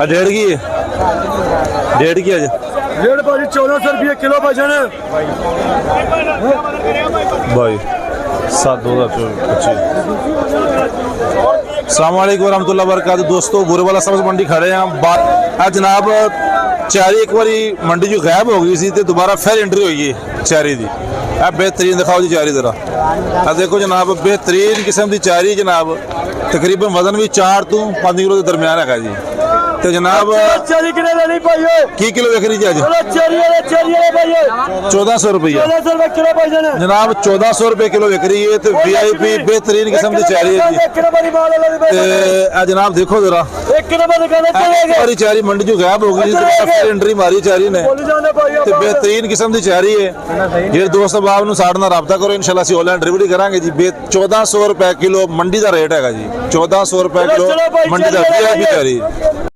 डेढ़ की है, डेढ़ की आज रेट भाजी 1400 रुपये किलो भाजन। भाई 7/2025। अस्सलाम वालेकुम रहमतुल्लाहि व बरकातहू। दोस्तों गुरेवाला सब्ज़ मंडी खड़े हैं जनाब। चैरी एक बारी मंडी जो गायब हो गई सी ते दोबारा फिर एंट्री हुई है चैरी दी। बेहतरीन दिखाओ जी चैरी जरा। देखो जनाब बेहतरीन किस्म की चैरी जनाब, तकरीबन वजन भी 4 तो 5 किलो के दरम्यान है जी। तो जनाब चेरी कितने लेनी भाई? की किलो विक रही जी अज? चेरी भाई 1400 रुपया 1400 रुपये किलो भाजन जनाब। 1400 रुपये किलो विक रही है। तो VIP बेहतरीन किस्म की चैरी है जी। जनाब देखो जरा सारी चैरी मंडी जो गायब हो गई फिर एंट्री मारी चैरी ने। बेहतरीन किस्म की चैरी है। जे दोस्त बाब नूं साडे नाल राबता करो, इंशाल्लाह असीं ऑनलाइन डिलीवरी करांगे जी। 1400 रुपये किलो मंडी का रेट है जी। 1400 रुपये किलो मंडी का VIP चैरी।